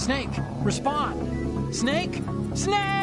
Snake, respond! Snake! Snake!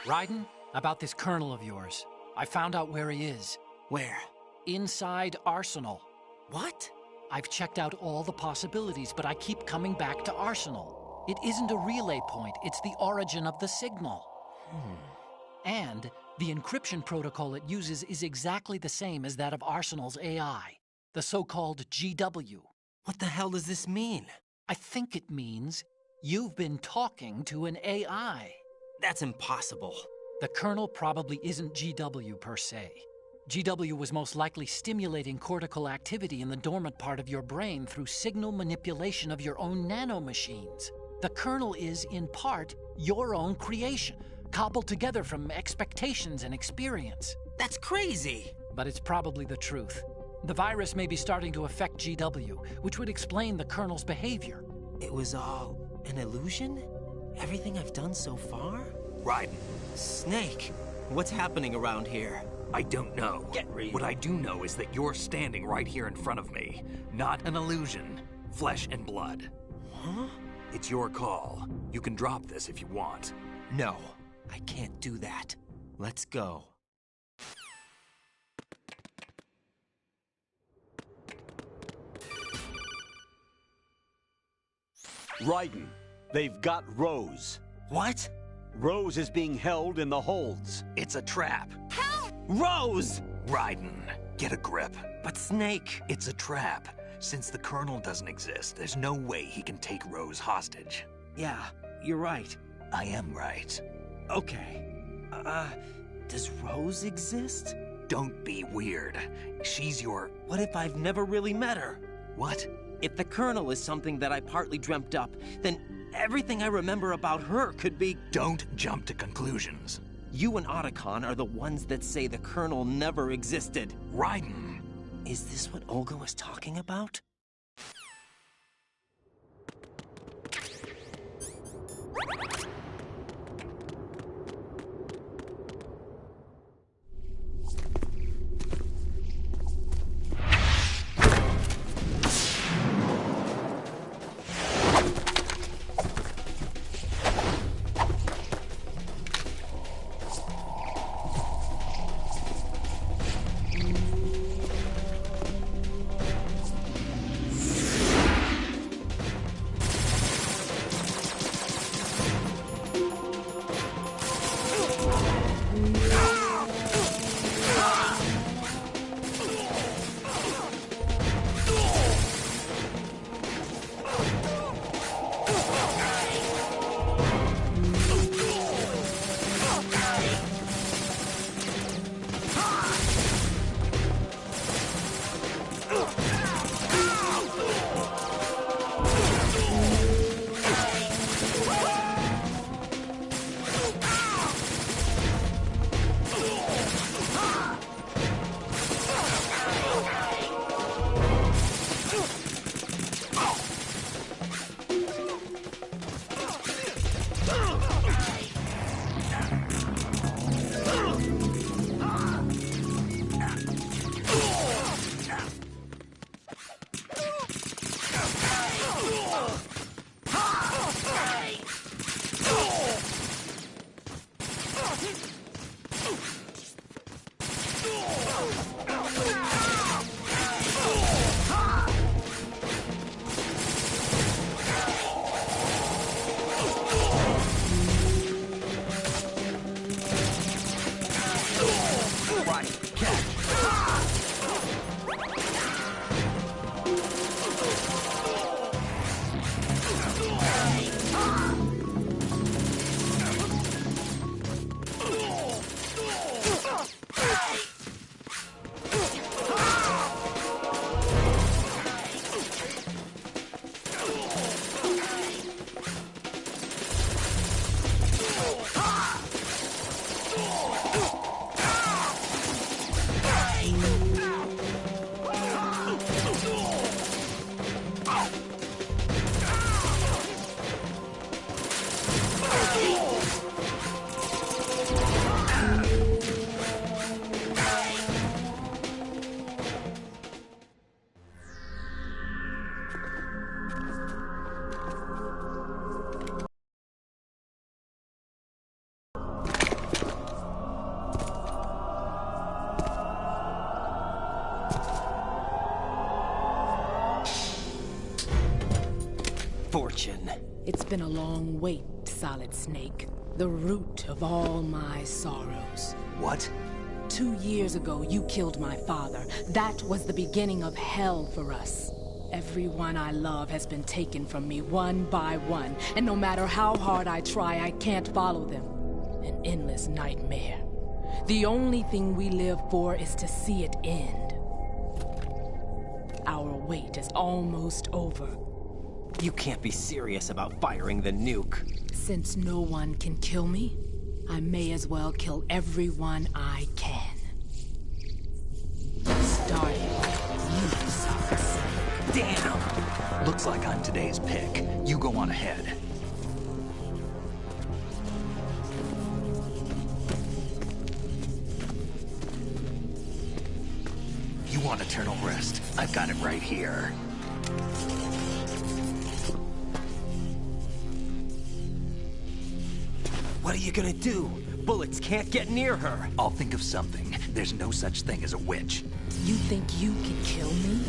Raiden, about this colonel of yours. I found out where he is. Where? Inside Arsenal. What? I've checked out all the possibilities, but I keep coming back to Arsenal. It isn't a relay point, it's the origin of the signal. And the encryption protocol it uses is exactly the same as that of Arsenal's AI, the so-called GW. What the hell does this mean? I think it means you've been talking to an AI. That's impossible. The Colonel probably isn't GW per se. GW was most likely stimulating cortical activity in the dormant part of your brain through signal manipulation of your own nanomachines. The Colonel is, in part, your own creation, cobbled together from expectations and experience. That's crazy! But it's probably the truth. The virus may be starting to affect GW, which would explain the Colonel's behavior. It was all an illusion? Everything I've done so far? Raiden. Snake, what's happening around here? I don't know. Get real. What I do know is that you're standing right here in front of me. Not an illusion. Flesh and blood. Huh? It's your call. You can drop this if you want. No, I can't do that. Let's go. Raiden, they've got Rose. What? Rose is being held in the holds. It's a trap. Help! Rose! Raiden, get a grip. But Snake... It's a trap. Since the Colonel doesn't exist, there's no way he can take Rose hostage. Yeah, you're right. I am right. Okay. Does Rose exist? Don't be weird. She's your... What if I've never really met her? What? If the Colonel is something that I partly dreamt up, then everything I remember about her could be... Don't jump to conclusions. You and Otacon are the ones that say the Colonel never existed. Raiden. Is this what Olga was talking about? fortune. It's been a long wait, Solid Snake. The root of all my sorrows. What? 2 years ago, you killed my father. That was the beginning of hell for us. Everyone I love has been taken from me one by one, and no matter how hard I try, I can't follow them. An endless nightmare. The only thing we live for is to see it end. Our wait is almost over. You can't be serious about firing the nuke. Since no one can kill me, I may as well kill everyone I can. Starting with you, Solid Snake. Damn! Looks like I'm today's pick. You go on ahead. You want eternal rest? I've got it right here. What are you gonna do? Bullets can't get near her. I'll think of something. There's no such thing as a witch. You think you can kill me?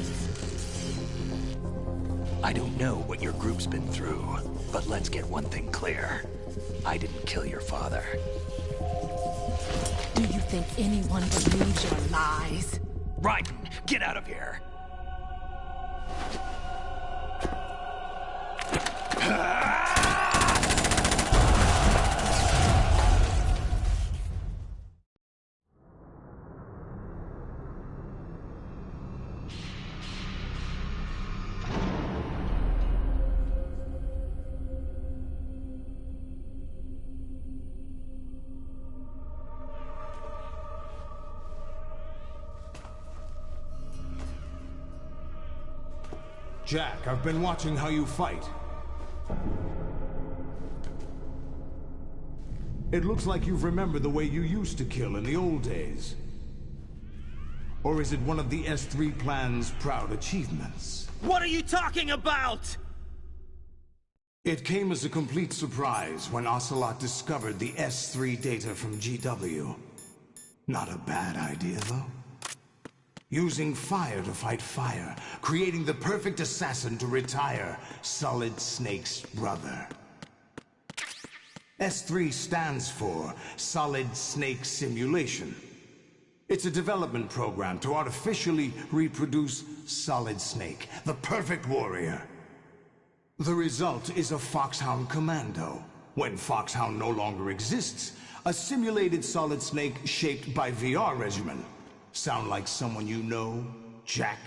I don't know what your group's been through, but let's get one thing clear. I didn't kill your father. Do you think anyone believes your lies? Raiden, get out of here! Jack, I've been watching how you fight. It looks like you've remembered the way you used to kill in the old days. Or is it one of the S3 plan's proud achievements? What are you talking about? It came as a complete surprise when Ocelot discovered the S3 data from GW. Not a bad idea, though. Using fire to fight fire, creating the perfect assassin to retire Solid Snake's brother. S3 stands for Solid Snake Simulation. It's a development program to artificially reproduce Solid Snake, the perfect warrior. The result is a Foxhound Commando. When Foxhound no longer exists, a simulated Solid Snake shaped by VR regimen. Sound like someone you know, Jack?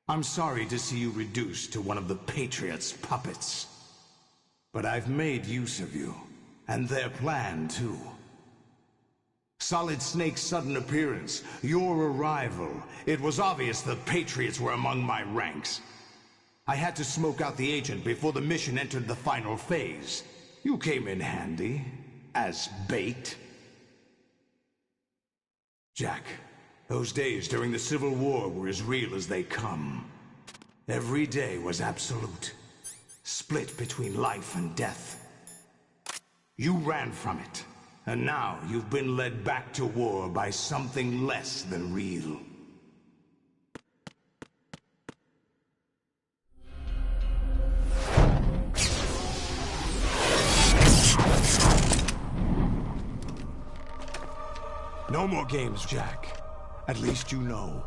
I'm sorry to see you reduced to one of the Patriots' puppets. But I've made use of you, and their plan too. Solid Snake's sudden appearance, your arrival, it was obvious the Patriots were among my ranks. I had to smoke out the agent before the mission entered the final phase. You came in handy, as bait. Jack, those days during the Civil War were as real as they come. Every day was absolute, split between life and death. You ran from it, and now you've been led back to war by something less than real. No more games, Jack. At least you know.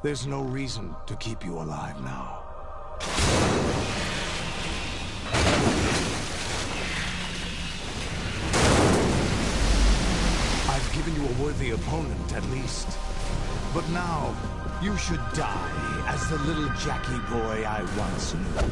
There's no reason to keep you alive now. I've given you a worthy opponent, at least. But now, you should die as the little Jackie boy I once knew.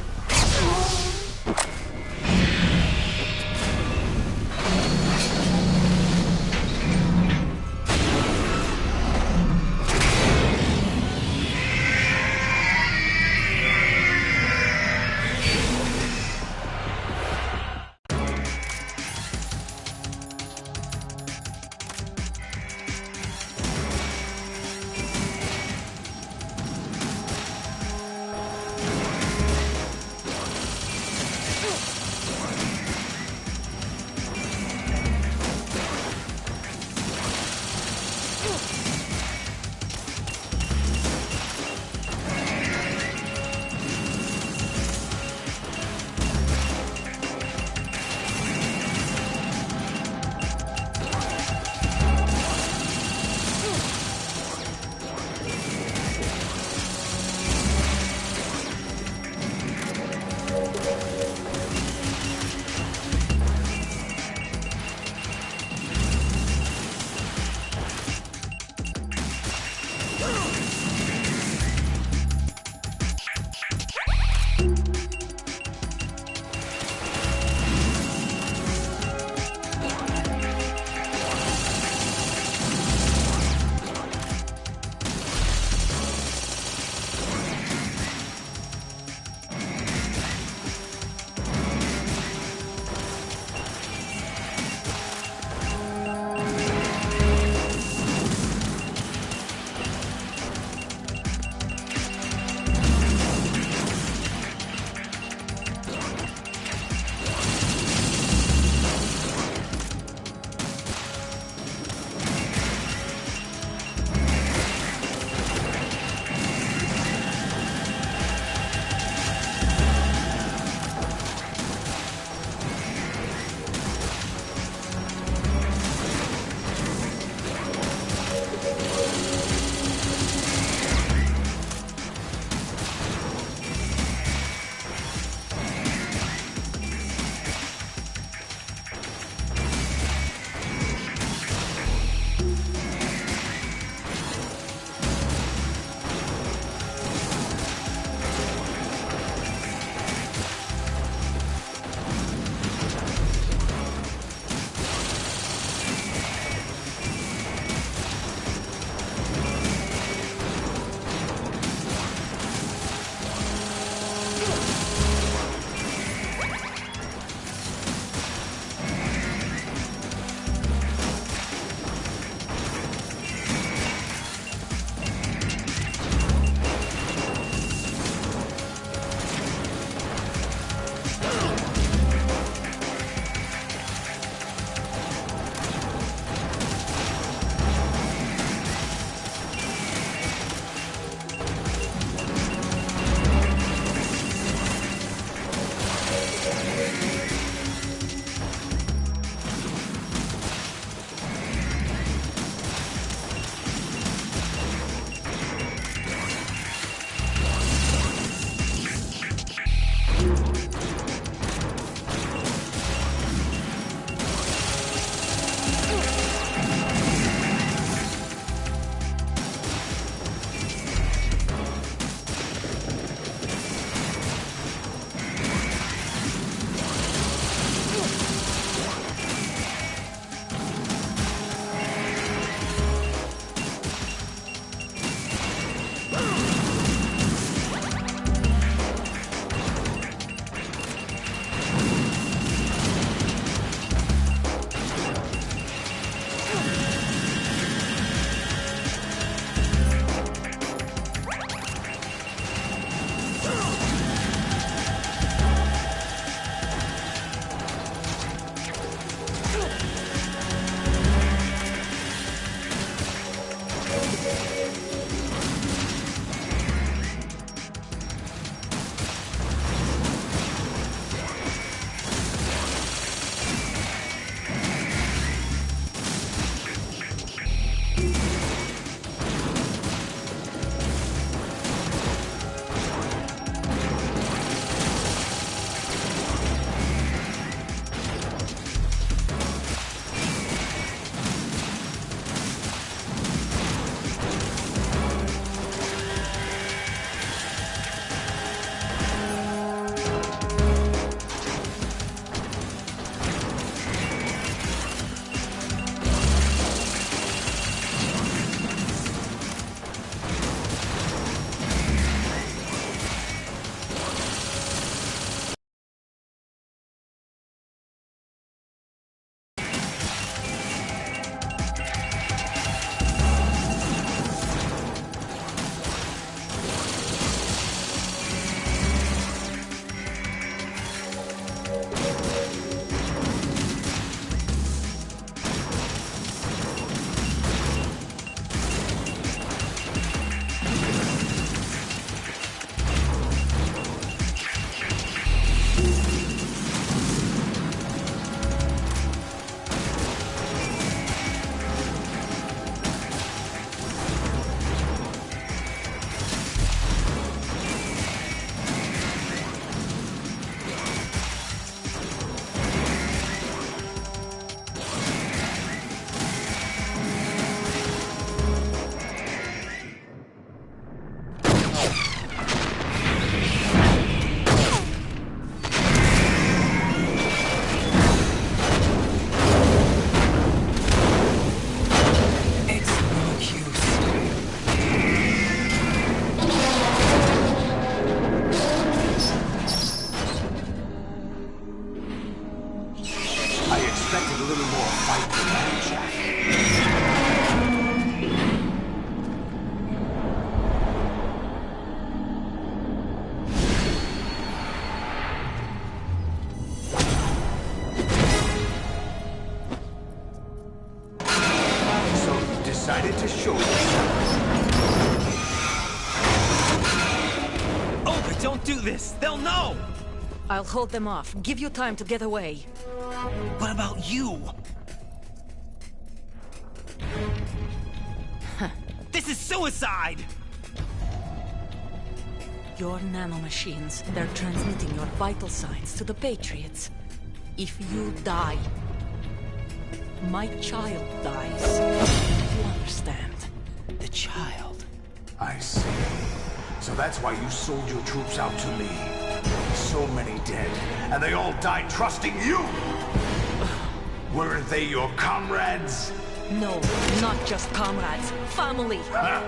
do this, they'll know! I'll hold them off. Give you time to get away. What about you? This is suicide! Your nanomachines, they're transmitting your vital signs to the Patriots. If you die, my child dies. You understand? The child. I see. So that's why you sold your troops out to me. So many dead, and they all died trusting you! Weren't they your comrades? No, not just comrades. Family! Huh?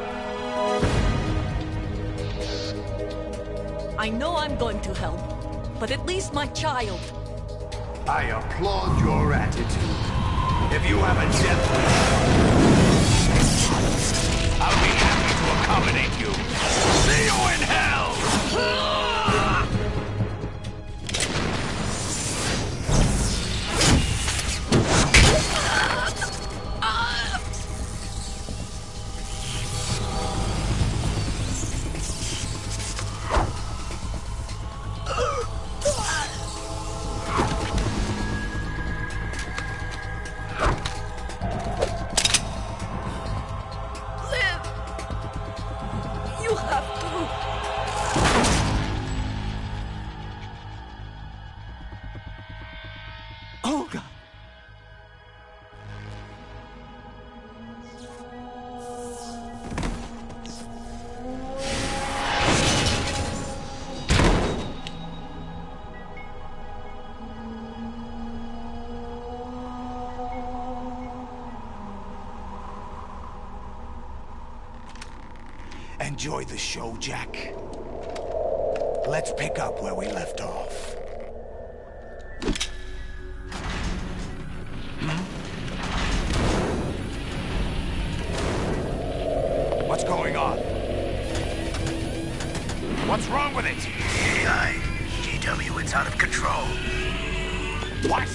I know I'm going to hell, but at least my child. I applaud your attitude. If you have a death wish, I'll be happy to accommodate you. See you in hell! Olga! Enjoy the show, Jack. Let's pick up where we left off. What's going on? What's wrong with it? AI, GW, it's out of control. What?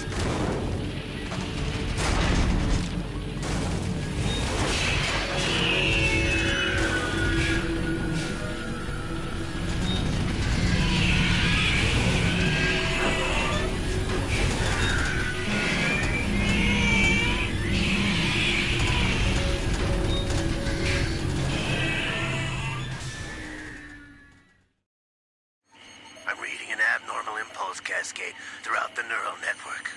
I'm reading an abnormal impulse cascade throughout the neural network.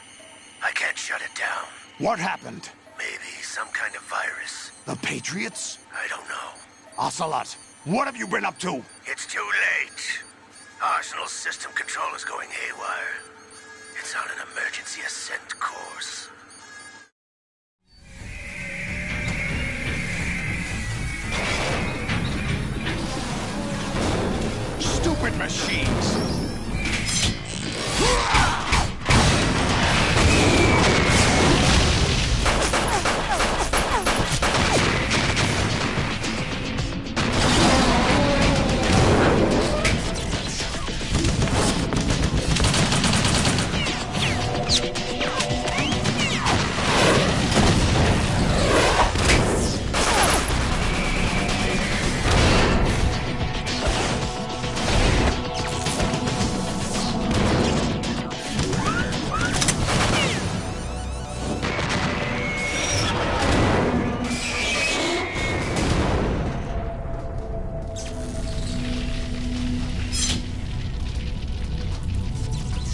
I can't shut it down. What happened? Maybe some kind of virus. The Patriots? I don't know. Ocelot, what have you been up to? It's too late. Arsenal's system control is going haywire. It's on an emergency ascent course. Stupid machines!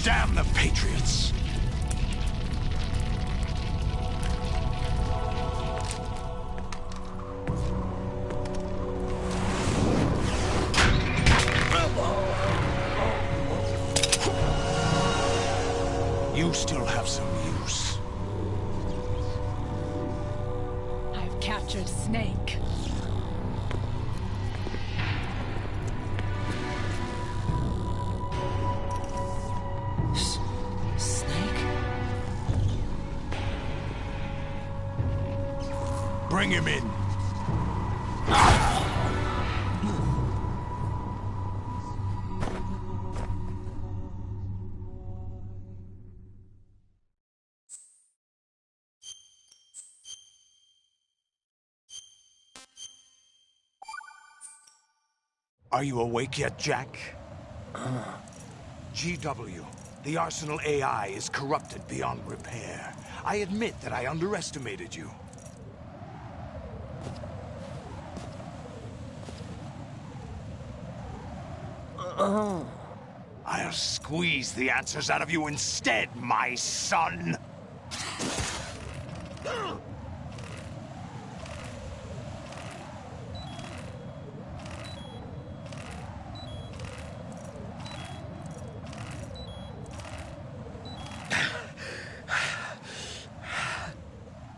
Damn the Patriots! You still have some use. I've captured Snake. Snake? Bring him in. Are you awake yet, Jack? GW, the Arsenal AI is corrupted beyond repair. I admit that I underestimated you. I'll squeeze the answers out of you instead, my son!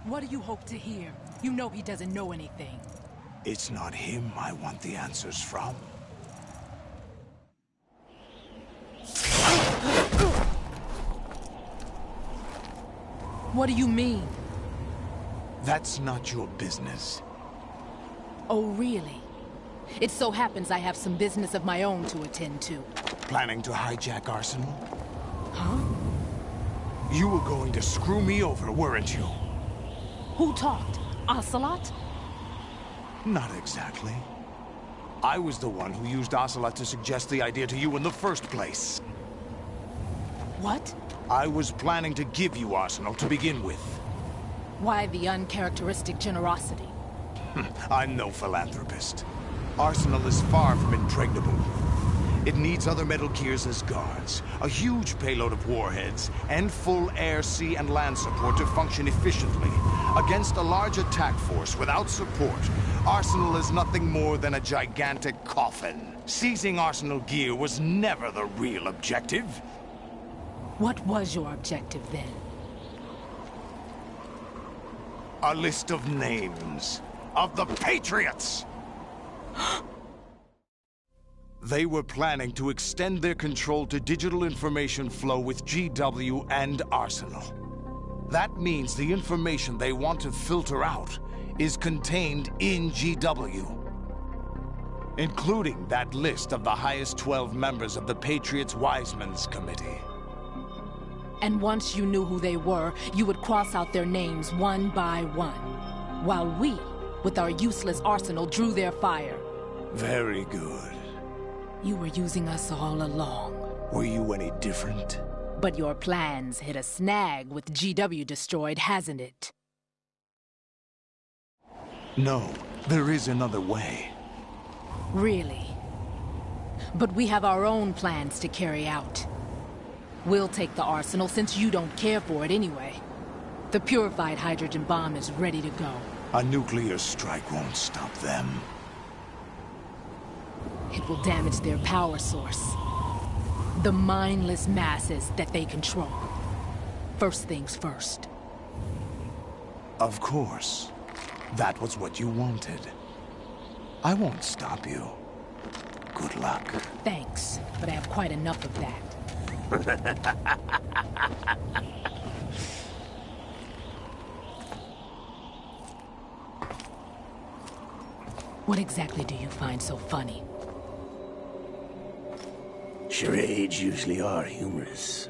What do you hope to hear? You know he doesn't know anything. It's not him I want the answers from. What do you mean? That's not your business. Oh, really? It so happens I have some business of my own to attend to. Planning to hijack Arsenal? Huh? You were going to screw me over, weren't you? Who talked? Ocelot? Not exactly. I was the one who used Ocelot to suggest the idea to you in the first place. What? I was planning to give you Arsenal to begin with. Why the uncharacteristic generosity? I'm no philanthropist. Arsenal is far from impregnable. It needs other Metal Gears as guards, a huge payload of warheads, and full air, sea, and land support to function efficiently. Against a large attack force without support, Arsenal is nothing more than a gigantic coffin. Seizing Arsenal gear was never the real objective. What was your objective then? A list of names of the Patriots! They were planning to extend their control to digital information flow with GW and Arsenal. That means the information they want to filter out is contained in GW, including that list of the highest 12 members of the Patriots Wiseman's Committee. And once you knew who they were, you would cross out their names one by one, while we, with our useless arsenal, drew their fire. Very good. You were using us all along. Were you any different? But your plans hit a snag with GW destroyed, hasn't it? No, there is another way. Really? But we have our own plans to carry out. We'll take the arsenal since you don't care for it anyway. The purified hydrogen bomb is ready to go. A nuclear strike won't stop them. It will damage their power source. The mindless masses that they control. First things first. Of course. That was what you wanted. I won't stop you. Good luck. Thanks, but I have quite enough of that. What exactly do you find so funny? Charades usually are humorous.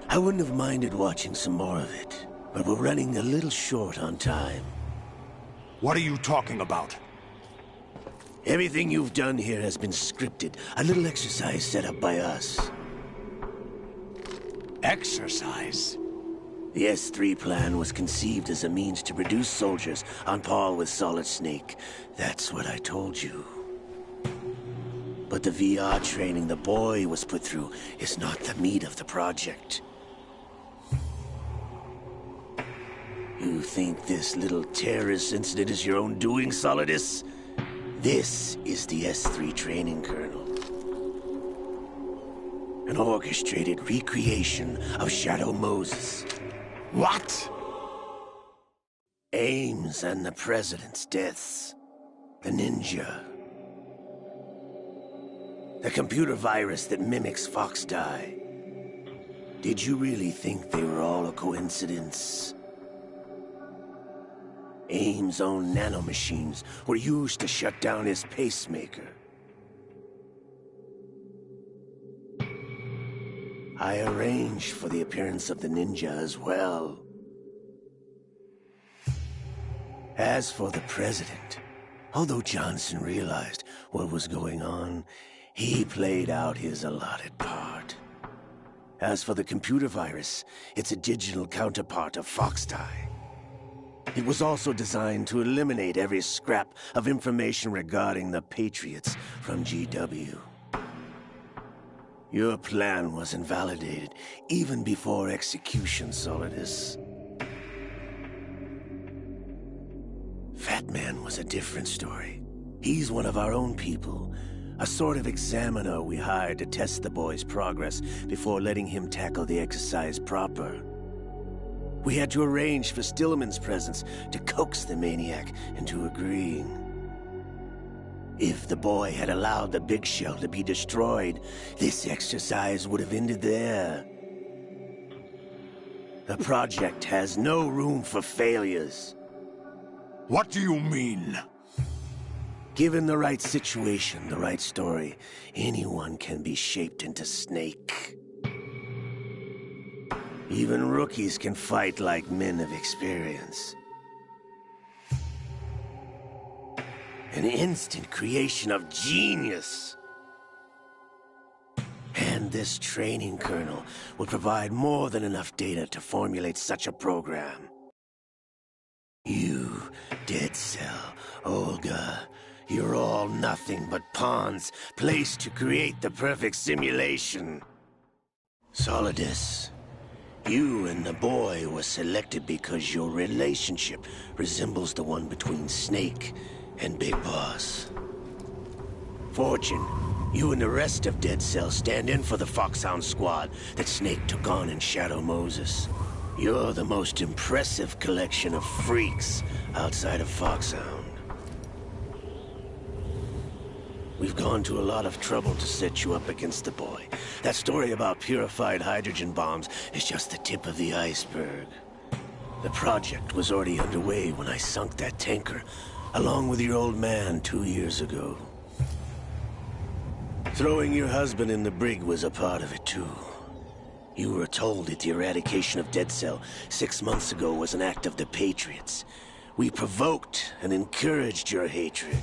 I wouldn't have minded watching some more of it, but we're running a little short on time. What are you talking about? Everything you've done here has been scripted. A little exercise set up by us. Exercise? The S3 plan was conceived as a means to produce soldiers on par with Solid Snake. That's what I told you. But the VR training the boy was put through is not the meat of the project. You think this little terrorist incident is your own doing, Solidus? This is the S3 training kernel. An orchestrated recreation of Shadow Moses. What? Ames and the President's deaths. The ninja. The computer virus that mimics Foxdie. Did you really think they were all a coincidence? Ames' own nanomachines were used to shut down his pacemaker. I arranged for the appearance of the ninja as well. As for the President, although Johnson realized what was going on, He played out his allotted part. As for the computer virus, it's a digital counterpart of Foxdie. It was also designed to eliminate every scrap of information regarding the Patriots from GW. Your plan was invalidated even before execution, Solidus. Fat Man was a different story. He's one of our own people, a sort of examiner we hired to test the boy's progress before letting him tackle the exercise proper. We had to arrange for Stillman's presence to coax the maniac into agreeing. If the boy had allowed the big shell to be destroyed, this exercise would have ended there. The project has no room for failures. What do you mean? Given the right situation, the right story, anyone can be shaped into Snake. Even rookies can fight like men of experience. An instant creation of genius. And this training kernel would provide more than enough data to formulate such a program. You, Dead Cell, Olga, you're all nothing but pawns placed to create the perfect simulation. Solidus, you and the boy were selected because your relationship resembles the one between Snake and Big Boss. Fortune, you and the rest of Dead Cell stand in for the Foxhound squad that Snake took on in Shadow Moses. You're the most impressive collection of freaks outside of Foxhound. We've gone to a lot of trouble to set you up against the boy. That story about purified hydrogen bombs is just the tip of the iceberg. The project was already underway when I sunk that tanker, along with your old man 2 years ago. Throwing your husband in the brig was a part of it too. You were told that the eradication of Dead Cell 6 months ago was an act of the Patriots. We provoked and encouraged your hatred.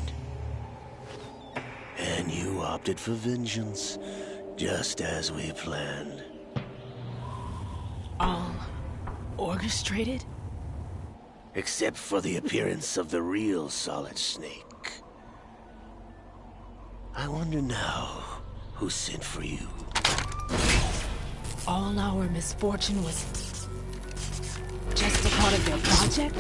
And you opted for vengeance, just as we planned. All orchestrated? Except for the appearance of the real Solid Snake. I wonder now who sent for you. All our misfortune was just a part of their project?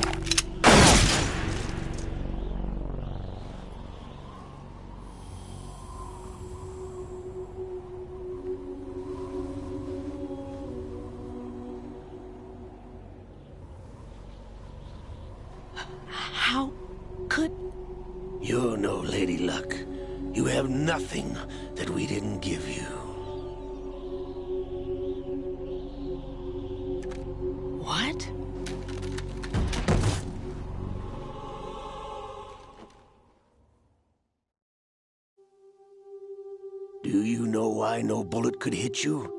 How could... You're no Lady Luck. You have nothing that we didn't give you. What? Do you know why no bullet could hit you?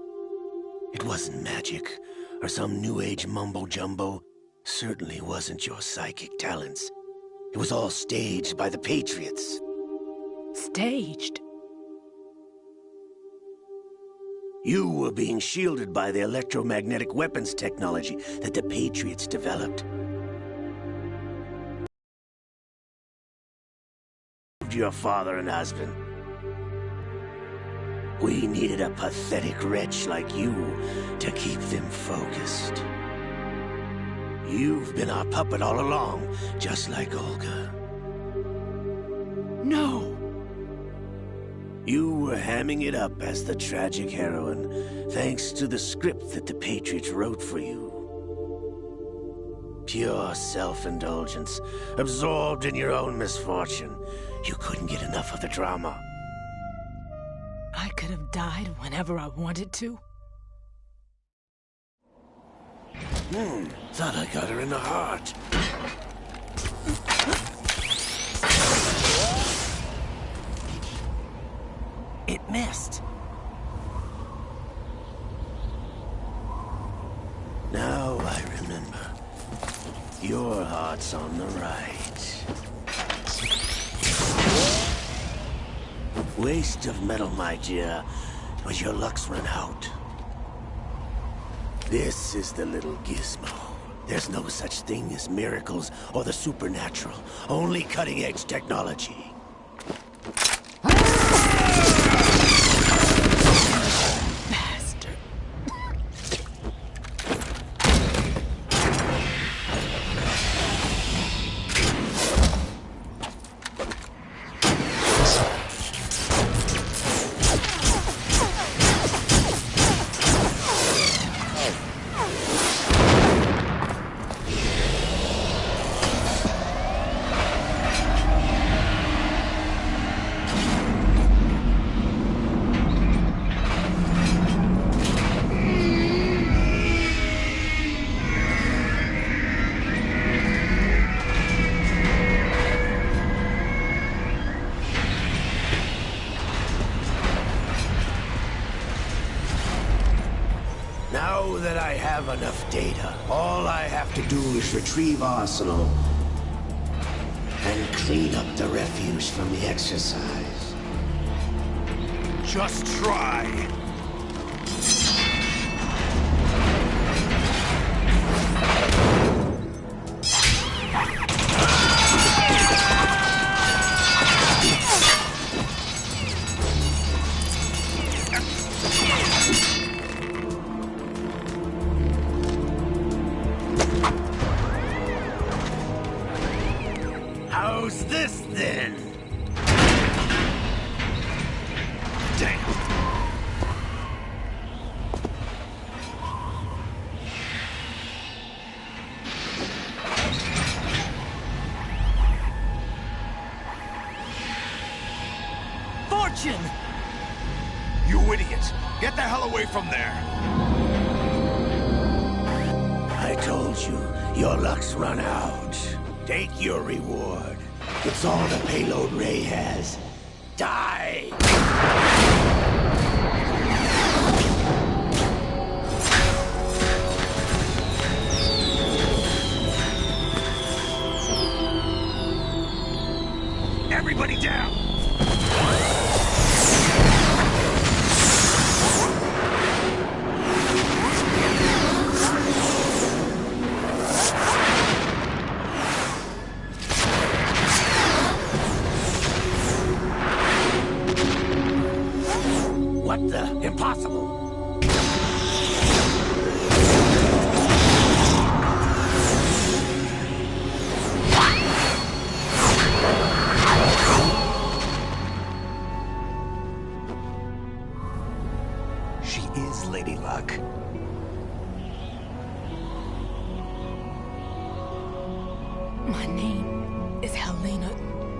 It wasn't magic, or some new age mumbo-jumbo. Certainly wasn't your psychic talents. It was all staged by the Patriots. Staged? You were being shielded by the electromagnetic weapons technology that the Patriots developed. Your father and husband. We needed a pathetic wretch like you to keep them focused. You've been our puppet all along, just like Olga. No! You were hamming it up as the tragic heroine, thanks to the script that the Patriots wrote for you. Pure self-indulgence, absorbed in your own misfortune. You couldn't get enough of the drama. I could have died whenever I wanted to. Thought I got her in the heart. It missed. Now I remember. Your heart's on the right. Waste of metal, my dear, but your luck's run out. This is the little gizmo. There's no such thing as miracles or the supernatural, only cutting-edge technology. Now that I have enough data, all I have to do is retrieve Arsenal and clean up the refuse from the exercise. Just try. How's this, then? Damn. Fortune! You idiot! Get the hell away from there! I told you, your luck's run out. Take your reward. It's all the payload Ray has. Die! Everybody down! What the? Impossible! She is Lady Luck. My name is Helena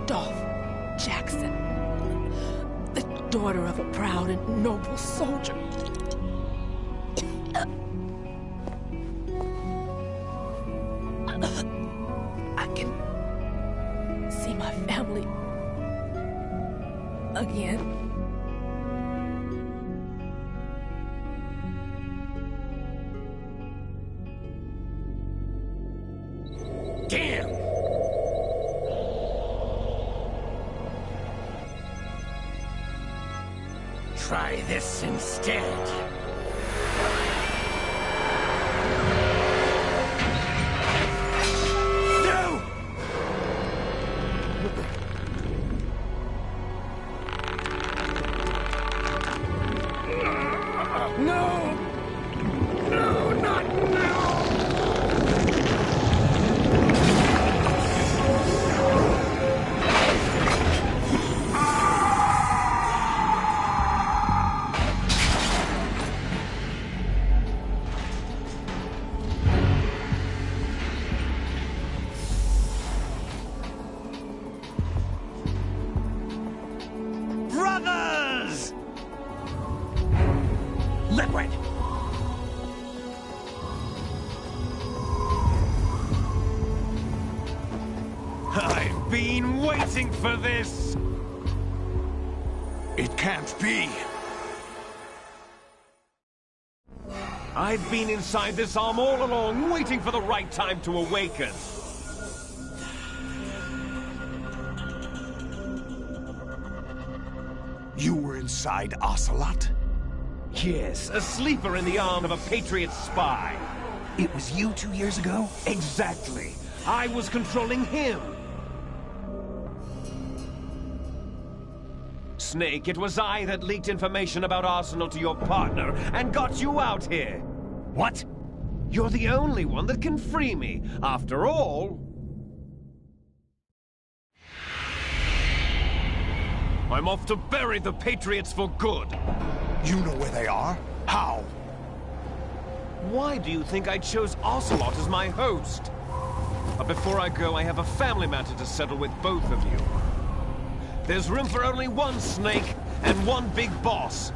Dolph Jackson, the daughter of a proud and noble soldier. I can see my family again. Damn! Try this instead. No! No! No, not now! Brothers! Liquid! I've been waiting for this! It can't be. I've been inside this arm all along, waiting for the right time to awaken. You were inside Ocelot? Yes, a sleeper in the arm of a Patriot spy. It was you 2 years ago? Exactly. I was controlling him. Snake, it was I that leaked information about Arsenal to your partner and got you out here. What? You're the only one that can free me. After all... I'm off to bury the Patriots for good. You know where they are? How? Why do you think I chose Ocelot as my host? But before I go, I have a family matter to settle with both of you. There's room for only one Snake and one big boss.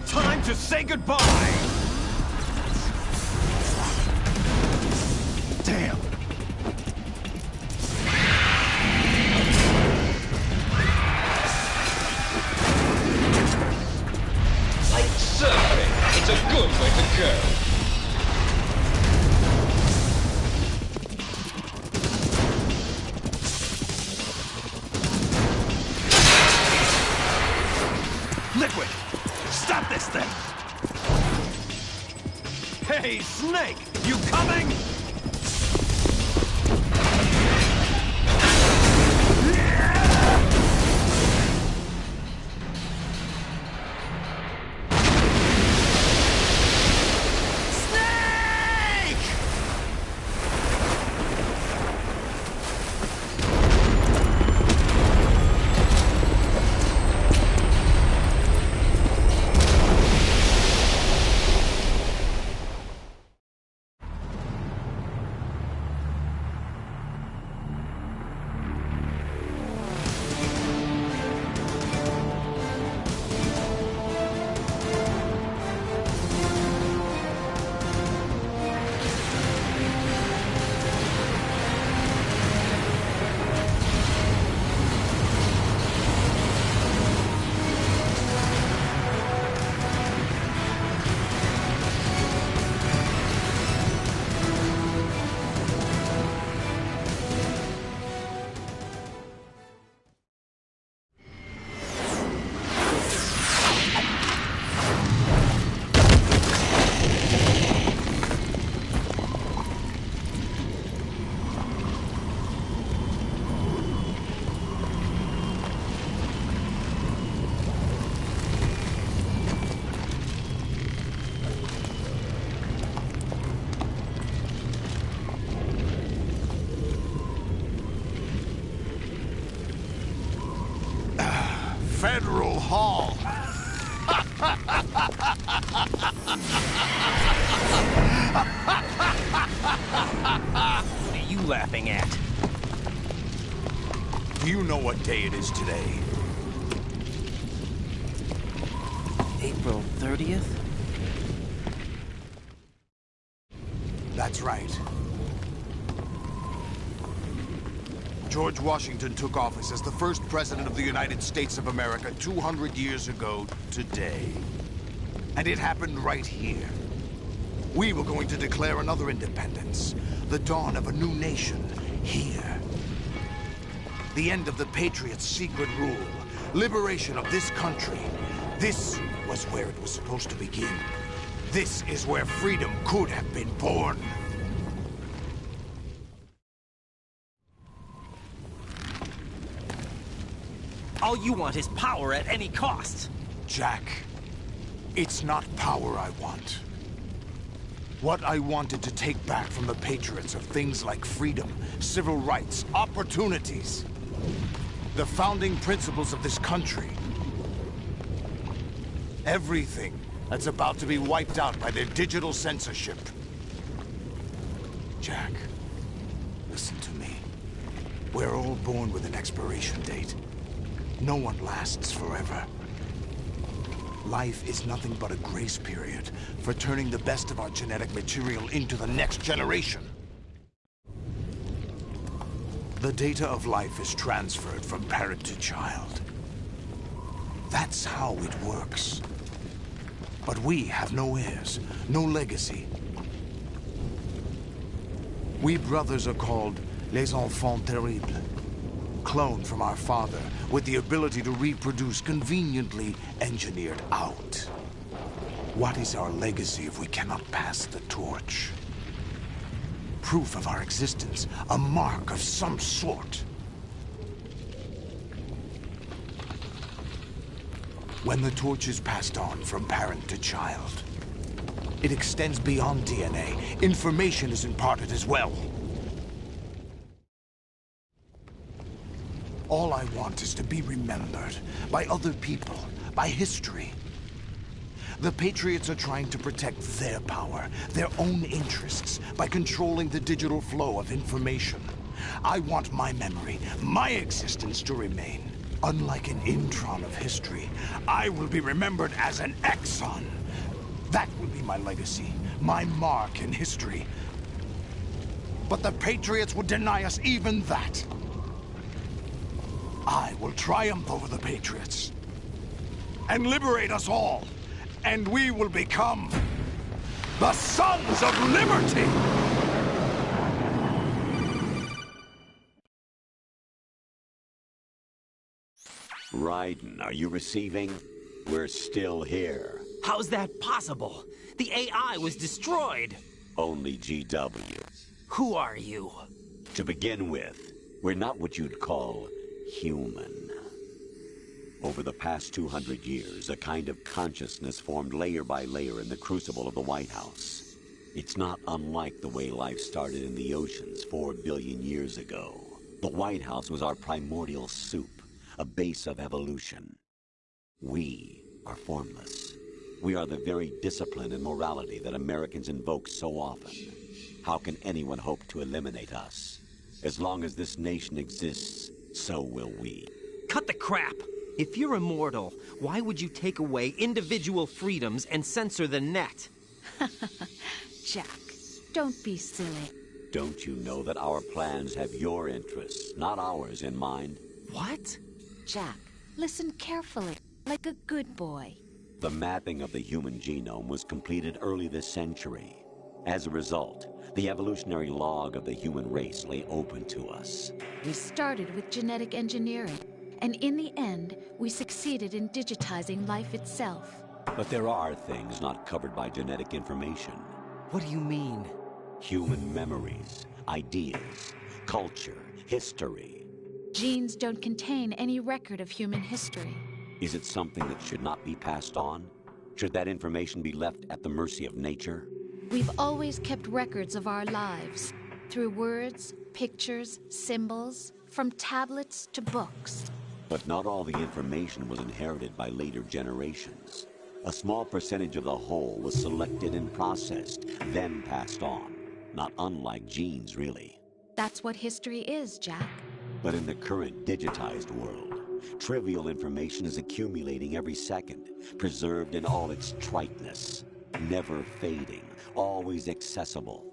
Time to say goodbye! Damn! Like surfing, it's a good way to go. Liquid! Stop this thing! Hey, Snake! You coming? Federal Hall. What are you laughing at? Do you know what day it is today? April 30th? That's right. George Washington took office as the first president of the United States of America 200 years ago today. And it happened right here. We were going to declare another independence, the dawn of a new nation, here. The end of the Patriots' secret rule, liberation of this country. This was where it was supposed to begin. This is where freedom could have been born. All you want is power at any cost. Jack, it's not power I want. What I wanted to take back from the Patriots are things like freedom, civil rights, opportunities. The founding principles of this country. Everything that's about to be wiped out by their digital censorship. Jack, listen to me. We're all born with an expiration date. No one lasts forever. Life is nothing but a grace period for turning the best of our genetic material into the next generation. The data of life is transferred from parent to child. That's how it works. But we have no heirs, no legacy. We brothers are called Les Enfants Terribles. Cloned from our father, with the ability to reproduce conveniently engineered out. What is our legacy if we cannot pass the torch? Proof of our existence, a mark of some sort. When the torch is passed on from parent to child, it extends beyond DNA. Information is imparted as well. All I want is to be remembered by other people, by history. The Patriots are trying to protect their power, their own interests, by controlling the digital flow of information. I want my memory, my existence to remain. Unlike an intron of history, I will be remembered as an exon. That will be my legacy, my mark in history. But the Patriots would deny us even that. I will triumph over the Patriots and liberate us all, and we will become the Sons of Liberty! Raiden, are you receiving? We're still here. How's that possible? The AI was destroyed. Only GW. Who are you? To begin with, we're not what you'd call human. Over the past 200 years, a kind of consciousness formed layer by layer in the crucible of the White House. It's not unlike the way life started in the oceans 4 billion years ago. The White House was our primordial soup, a base of evolution. We are formless. We are the very discipline and morality that Americans invoke so often. How can anyone hope to eliminate us? As long as this nation exists, so will we. Cut the crap! If you're immortal, why would you take away individual freedoms and censor the net? Jack, don't be silly. Don't you know that our plans have your interests, not ours, in mind? What? Jack, listen carefully, like a good boy. The mapping of the human genome was completed early this century. As a result, the evolutionary log of the human race lay open to us. We started with genetic engineering, and in the end, we succeeded in digitizing life itself. But there are things not covered by genetic information. What do you mean? Human memories, ideas, culture, history. Genes don't contain any record of human history. Is it something that should not be passed on? Should that information be left at the mercy of nature? We've always kept records of our lives, through words, pictures, symbols, from tablets to books. But not all the information was inherited by later generations. A small percentage of the whole was selected and processed, then passed on. Not unlike genes, really. That's what history is, Jack. But in the current digitized world, trivial information is accumulating every second, preserved in all its triteness, never fading, always accessible.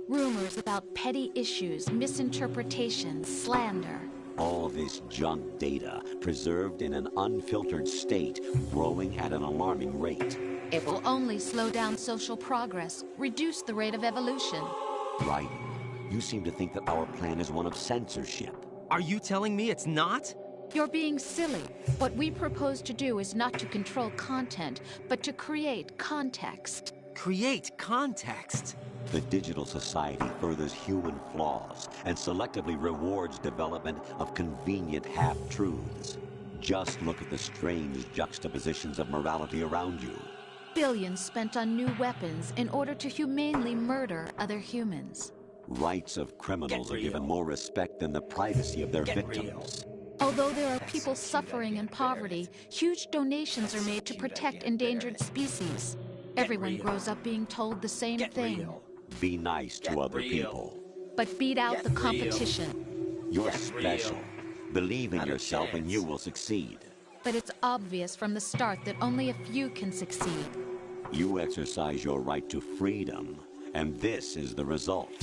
Rumors about petty issues, misinterpretations, slander. All this junk data, preserved in an unfiltered state, growing at an alarming rate. It will only slow down social progress, reduce the rate of evolution. Right. You seem to think that our plan is one of censorship. Are you telling me it's not? You're being silly. What we propose to do is not to control content, but to create context. Create context? The digital society furthers human flaws and selectively rewards development of convenient half-truths. Just look at the strange juxtapositions of morality around you. Billions spent on new weapons in order to humanely murder other humans. Rights of criminals are given more respect than the privacy of their victims. Although there are people suffering in poverty, huge donations are made to protect endangered species. Everyone grows up being told the same thing. Be nice to other people. But beat out the competition. You're special. Believe in yourself and you will succeed. But it's obvious from the start that only a few can succeed. You exercise your right to freedom, and this is the result.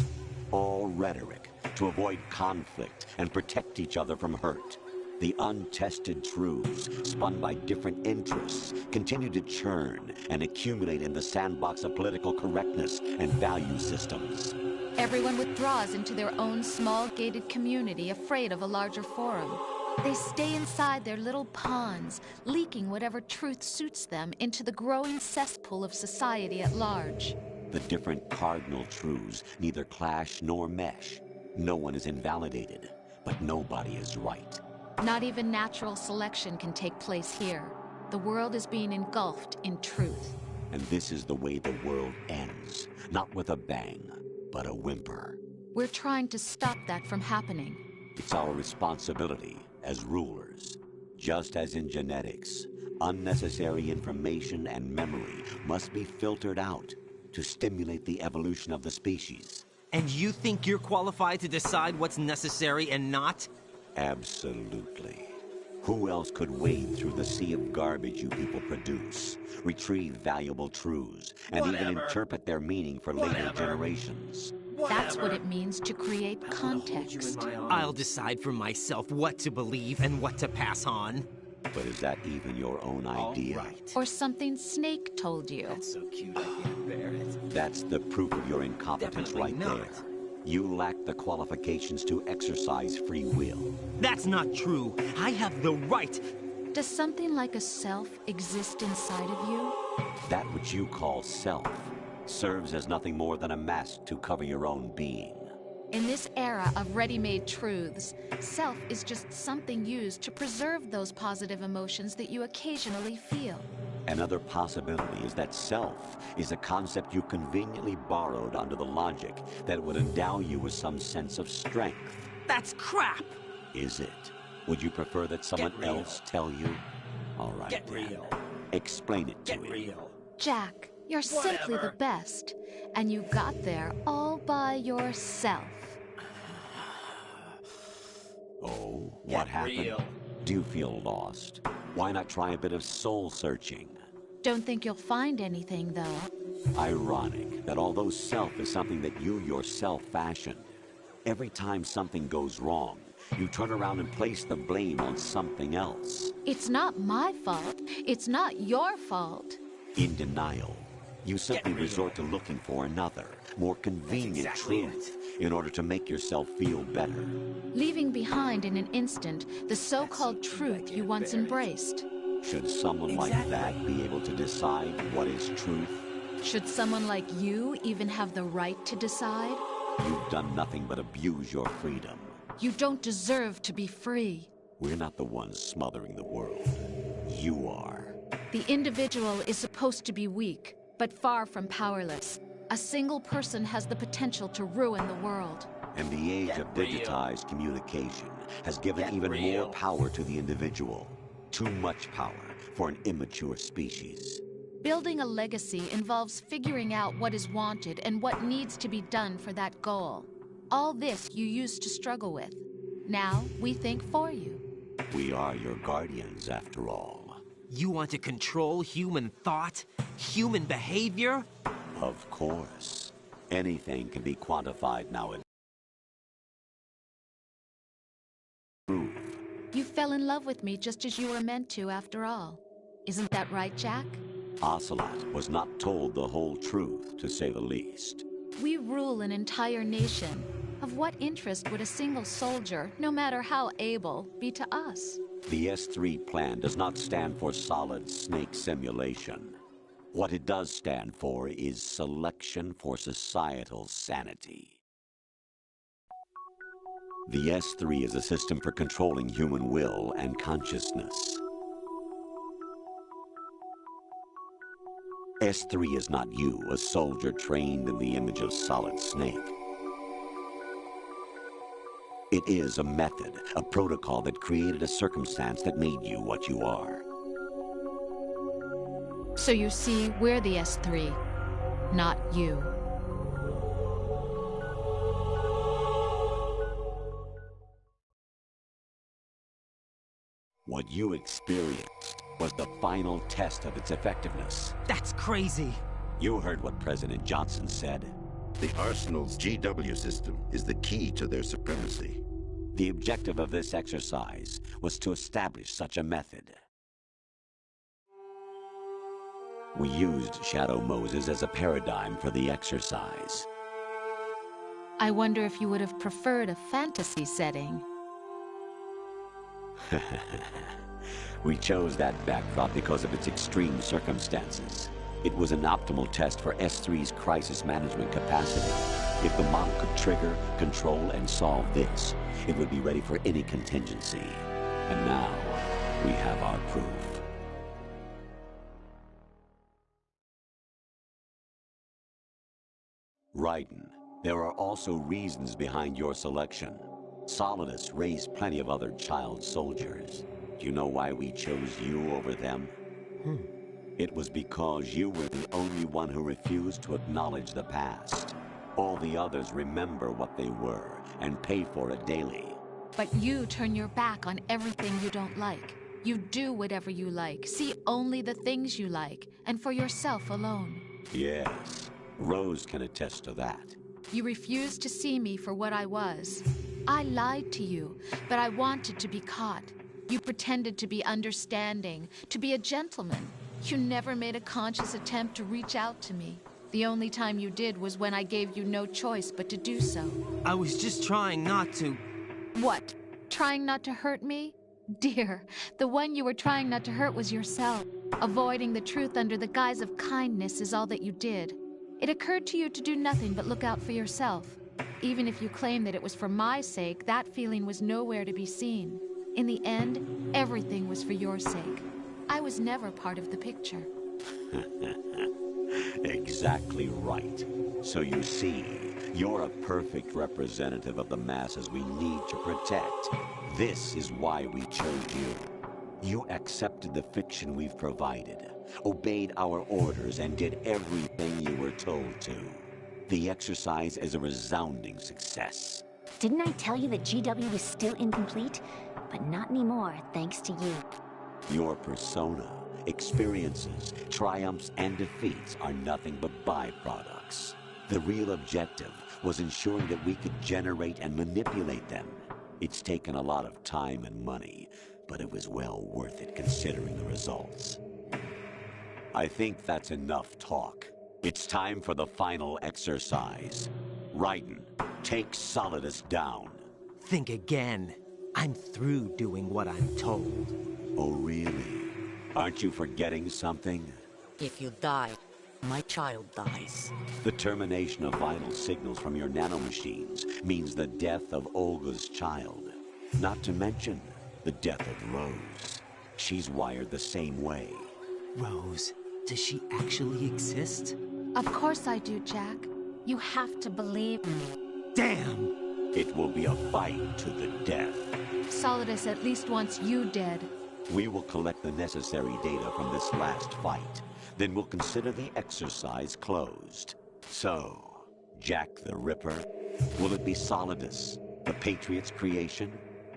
All rhetoric to avoid conflict and protect each other from hurt. The untested truths, spun by different interests, continue to churn and accumulate in the sandbox of political correctness and value systems. Everyone withdraws into their own small gated community, afraid of a larger forum. They stay inside their little ponds, leaking whatever truth suits them into the growing cesspool of society at large. The different cardinal truths neither clash nor mesh. No one is invalidated, but nobody is right. Not even natural selection can take place here. The world is being engulfed in truth. And this is the way the world ends. Not with a bang, but a whimper. We're trying to stop that from happening. It's our responsibility as rulers. Just as in genetics, unnecessary information and memory must be filtered out to stimulate the evolution of the species. And you think you're qualified to decide what's necessary and not? Absolutely. Who else could wade through the sea of garbage you people produce, retrieve valuable truths, and even interpret their meaning for later generations? That's what it means to create context. I'll decide for myself what to believe and what to pass on. But is that even your own idea? Right. Or something Snake told you. That's so cute, I can't bear it. That's the proof of your incompetence right there. You lack the qualifications to exercise free will. That's not true. I have the right. Does something like a self exist inside of you? That which you call self serves as nothing more than a mask to cover your own being. In this era of ready-made truths, self is just something used to preserve those positive emotions that you occasionally feel. Another possibility is that self is a concept you conveniently borrowed under the logic that would endow you with some sense of strength. That's crap! Is it? Would you prefer that someone else tell you? All right, Get then. real. Explain it to Get me. real. Jack, you're simply the best, and you got there all by yourself. Oh, what happened? real. Do you feel lost? Why not try a bit of soul searching? Don't think you'll find anything, though. Ironic that although self is something that you yourself fashioned, every time something goes wrong, you turn around and place the blame on something else. It's not my fault. It's not your fault. In denial, you simply resort to looking for another, more convenient truth in order to make yourself feel better. Leaving behind in an instant the so-called truth you once embraced. Should someone like that be able to decide what is truth? Should someone like you even have the right to decide? You've done nothing but abuse your freedom. You don't deserve to be free. We're not the ones smothering the world. You are. The individual is supposed to be weak, but far from powerless. A single person has the potential to ruin the world. And the age of digitized communication has given even more power to the individual. Too much power for an immature species. Building a legacy involves figuring out what is wanted and what needs to be done for that goal. All this you used to struggle with. Now we think for you. We are your guardians, after all. You want to control human thought? Human behavior? Of course. Anything can be quantified nowadays. You fell in love with me just as you were meant to, after all. Isn't that right, Jack? Ocelot was not told the whole truth, to say the least. We rule an entire nation. Of what interest would a single soldier, no matter how able, be to us? The S3 plan does not stand for solid snake simulation. What it does stand for is selection for societal sanity. The S3 is a system for controlling human will and consciousness. S3 is not you, a soldier trained in the image of Solid Snake. It is a method, a protocol that created a circumstance that made you what you are. So you see, we're the S3, not you. What you experienced was the final test of its effectiveness. That's crazy. You heard what President Johnson said. The Arsenal's GW system is the key to their supremacy. The objective of this exercise was to establish such a method. We used Shadow Moses as a paradigm for the exercise. I wonder if you would have preferred a fantasy setting. We chose that backdrop because of its extreme circumstances. It was an optimal test for S3's crisis management capacity. If the model could trigger, control, and solve this, it would be ready for any contingency. And now, we have our proof. Raiden, there are also reasons behind your selection. Solidus raised plenty of other child soldiers. Do you know why we chose you over them? It was because you were the only one who refused to acknowledge the past. All the others remember what they were and pay for it daily. But you turn your back on everything you don't like. You do whatever you like, see only the things you like, and for yourself alone. Yes, Rose can attest to that. You refused to see me for what I was. I lied to you, but I wanted to be caught. You pretended to be understanding, to be a gentleman. You never made a conscious attempt to reach out to me. The only time you did was when I gave you no choice but to do so. I was just trying not to... What? Trying not to hurt me? Dear, the one you were trying not to hurt was yourself. Avoiding the truth under the guise of kindness is all that you did. It occurred to you to do nothing but look out for yourself. Even if you claim that it was for my sake, that feeling was nowhere to be seen. In the end, everything was for your sake. I was never part of the picture. Exactly right. So you see, you're a perfect representative of the masses we need to protect. This is why we chose you. You accepted the fiction we've provided, obeyed our orders, and did everything you were told to. The exercise is a resounding success. Didn't I tell you that GW was still incomplete? But not anymore, thanks to you. Your persona, experiences, triumphs, and defeats are nothing but byproducts. The real objective was ensuring that we could generate and manipulate them. It's taken a lot of time and money, but it was well worth it considering the results. I think that's enough talk. It's time for the final exercise. Raiden, take Solidus down. Think again. I'm through doing what I'm told. Oh, really? Aren't you forgetting something? If you die, my child dies. The termination of vital signals from your nanomachines means the death of Olga's child. Not to mention the death of Rose. She's wired the same way. Rose, does she actually exist? Of course I do, Jack. You have to believe me. Damn! It will be a fight to the death. Solidus at least wants you dead. We will collect the necessary data from this last fight. Then we'll consider the exercise closed. So, Jack the Ripper, will it be Solidus, the Patriot's creation,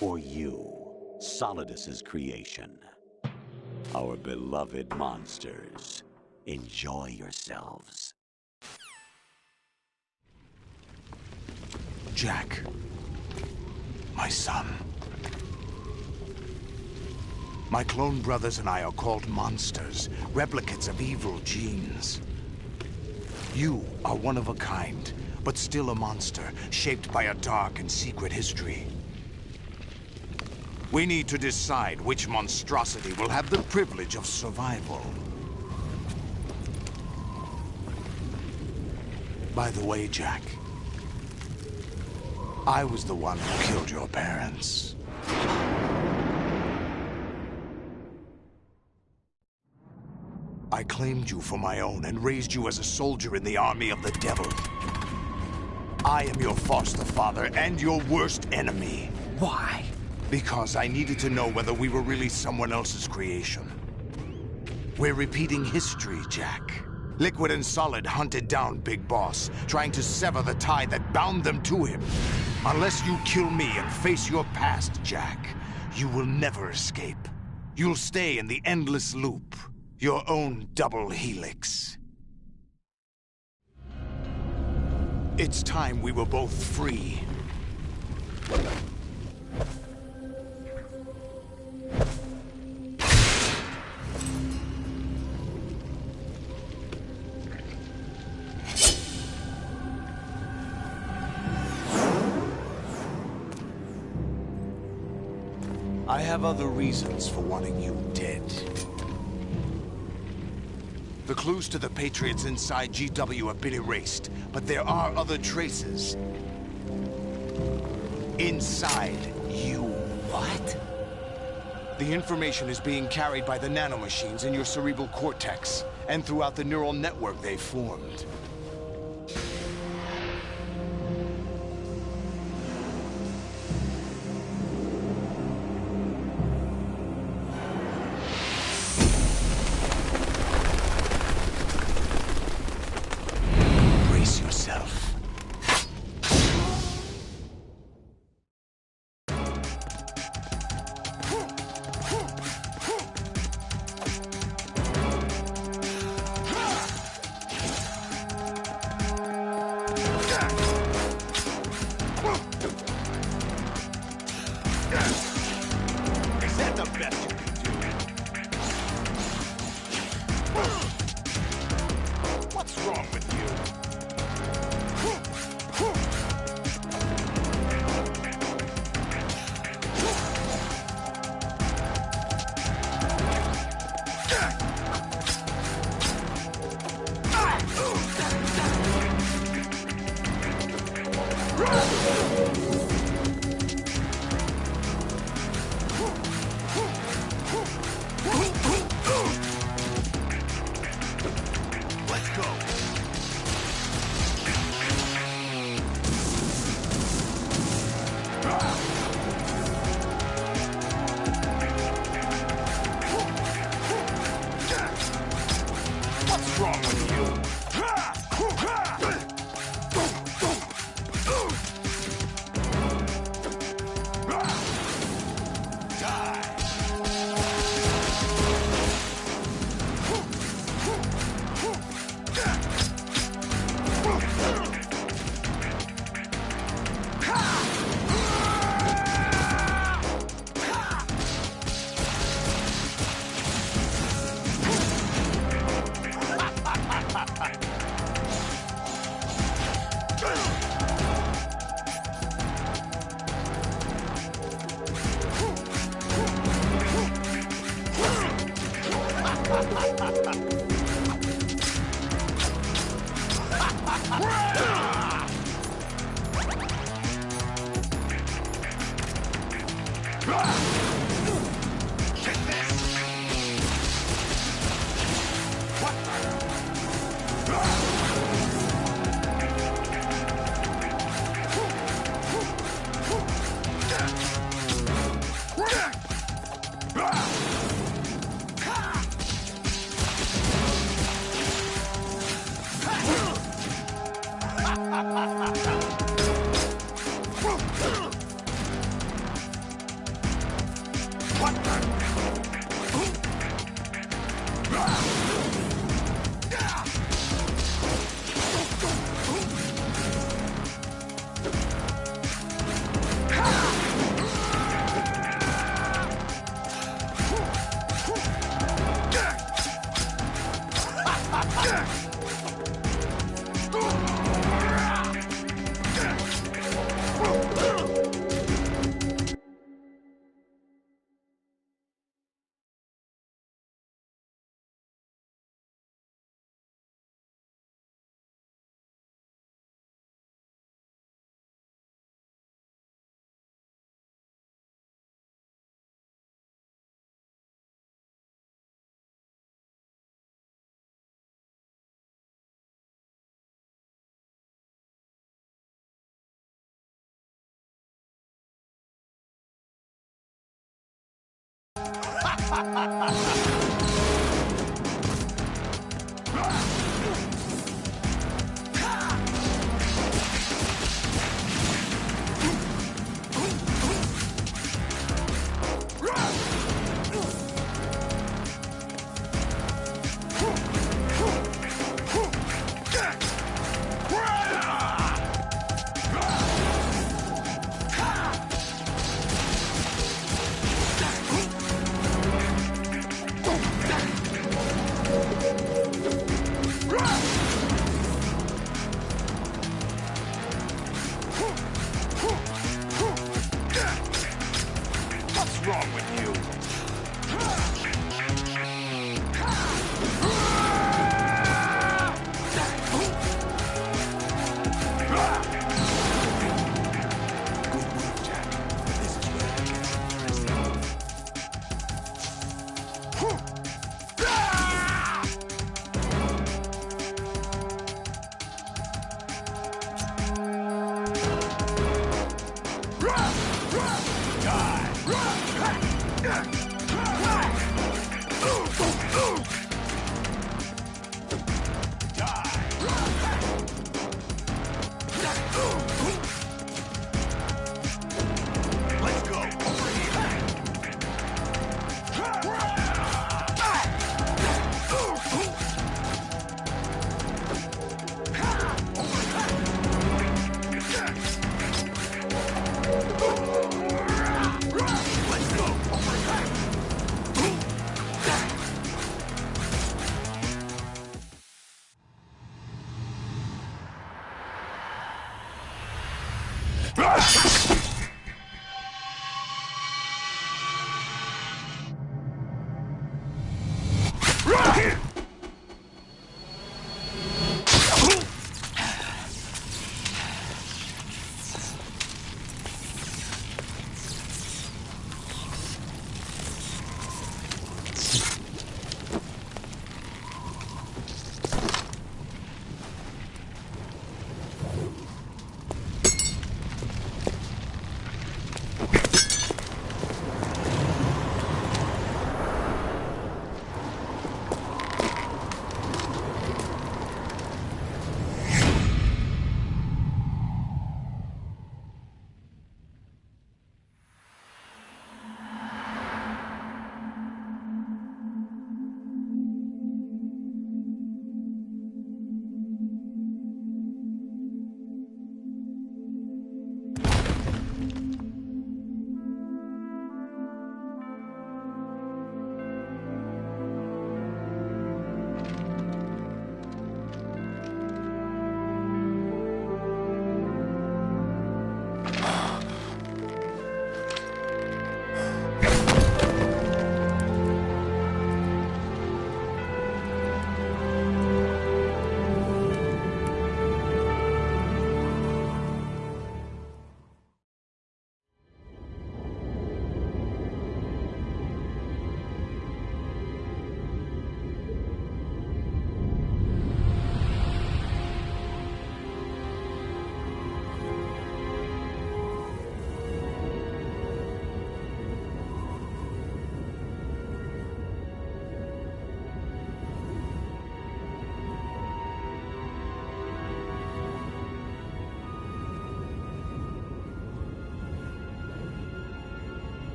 or you, Solidus's creation? Our beloved monsters, enjoy yourselves. Jack, my son. My clone brothers and I are called monsters, replicates of evil genes. You are one of a kind, but still a monster, shaped by a dark and secret history. We need to decide which monstrosity will have the privilege of survival. By the way, Jack, I was the one who killed your parents. I claimed you for my own and raised you as a soldier in the army of the devil. I am your foster father and your worst enemy. Why? Because I needed to know whether we were really someone else's creation. We're repeating history, Jack. Liquid and Solid hunted down Big Boss, trying to sever the tie that bound them to him. Unless you kill me and face your past, Jack, you will never escape. You'll stay in the endless loop. Your own double helix. It's time we were both free. I have other reasons for wanting you dead. The clues to the Patriots inside GW have been erased, but there are other traces. Inside you. What? The information is being carried by the nanomachines in your cerebral cortex, and throughout the neural network they formed. Brace yourself. Is that the best you can do? What's wrong with you? Let's go. What's wrong with you?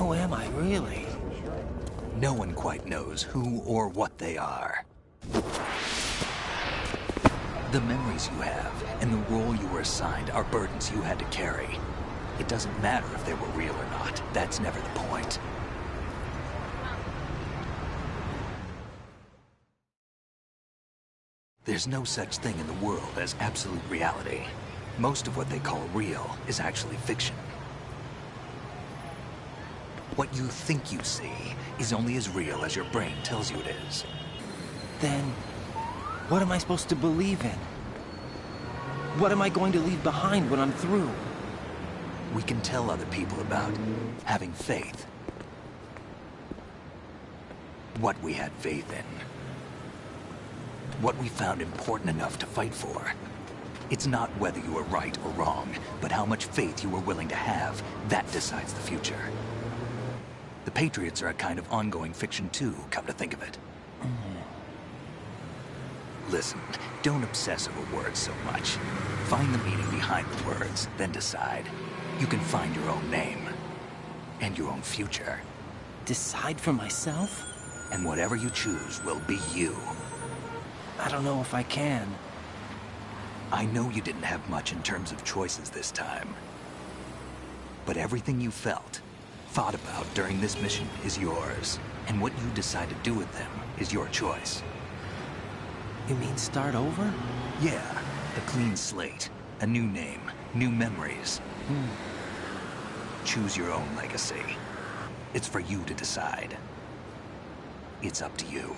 Who am I, really? No one quite knows who or what they are. The memories you have and the role you were assigned are burdens you had to carry. It doesn't matter if they were real or not. That's never the point. There's no such thing in the world as absolute reality. Most of what they call real is actually fiction. What you think you see is only as real as your brain tells you it is. Then, what am I supposed to believe in? What am I going to leave behind when I'm through? We can tell other people about having faith. What we had faith in. What we found important enough to fight for. It's not whether you were right or wrong, but how much faith you were willing to have. That decides the future. The Patriots are a kind of ongoing fiction too, come to think of it. Listen, don't obsess over words so much. Find the meaning behind the words, then decide. You can find your own name. And your own future. Decide for myself? And whatever you choose will be you. I don't know if I can. I know you didn't have much in terms of choices this time. But everything you felt, thought about during this mission is yours. And what you decide to do with them is your choice. You mean start over? Yeah, a clean slate, a new name, new memories. Choose your own legacy. It's for you to decide. It's up to you.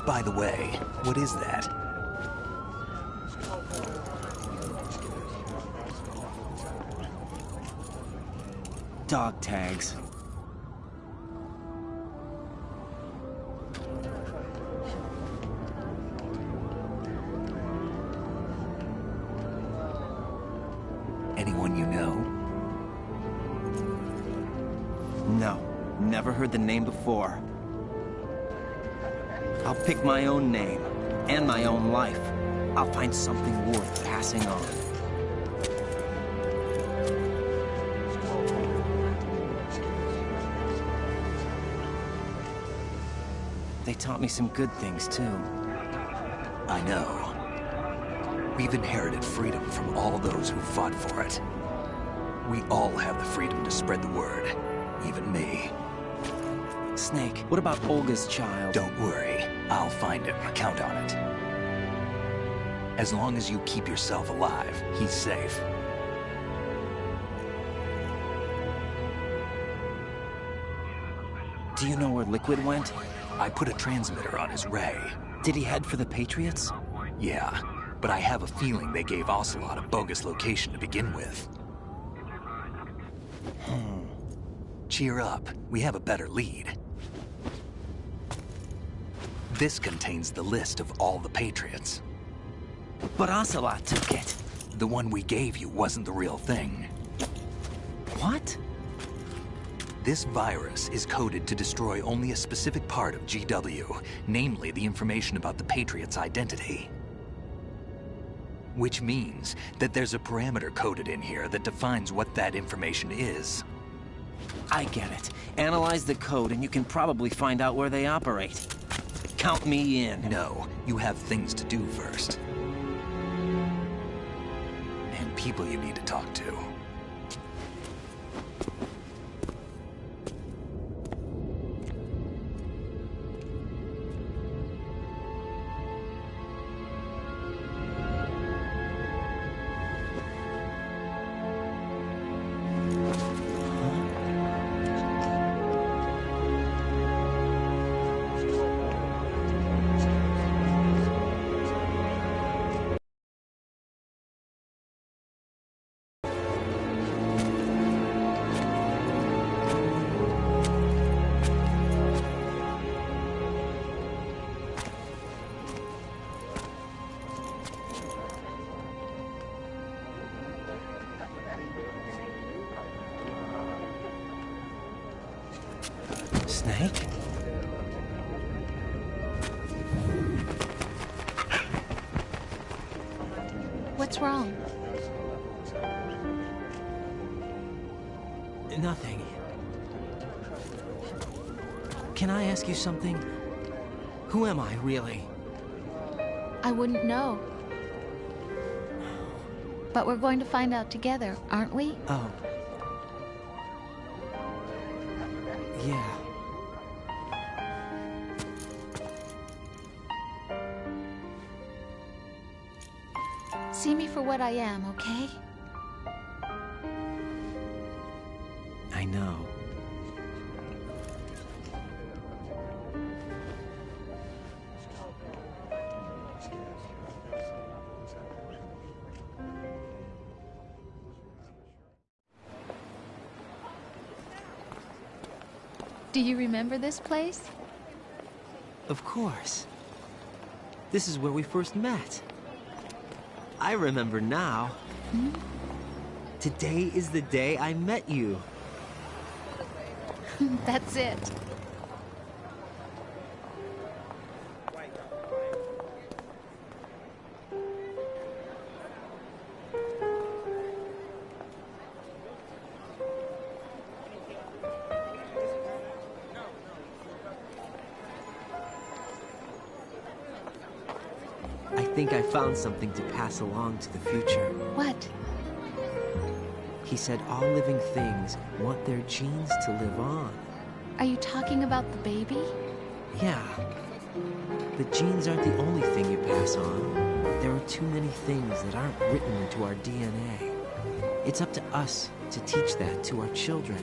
By the way, what is that? Dog tags. never heard the name before. I'll pick my own name, and my own life. I'll find something worth passing on. They taught me some good things, too. I know. We've inherited freedom from all those who fought for it. We all have the freedom to spread the word. Even me. Snake, what about Olga's child? Don't worry. I'll find him. Count on it. As long as you keep yourself alive, he's safe. Do you know where Liquid went? I put a transmitter on his ray. Did he head for the Patriots? Yeah, but I have a feeling they gave Ocelot a bogus location to begin with. Cheer up. We have a better lead. This contains the list of all the Patriots. But Ocelot took it. The one we gave you wasn't the real thing. What? This virus is coded to destroy only a specific part of GW, namely the information about the Patriots' identity. Which means that there's a parameter coded in here that defines what that information is. I get it. Analyze the code and you can probably find out where they operate. Count me in. No, you have things to do first. And people you need to talk to. Snake? What's wrong? Nothing. Can I ask you something? Who am I, really? I wouldn't know. But we're going to find out together, aren't we? Oh. Yeah. See me for what I am, okay? I know. Do you remember this place? Of course. This is where we first met. I remember now. Hmm? Today is the day I met you. That's it. I think I found something to pass along to the future. What? He said all living things want their genes to live on. Are you talking about the baby? Yeah. The genes aren't the only thing you pass on. There are too many things that aren't written into our DNA. It's up to us to teach that to our children.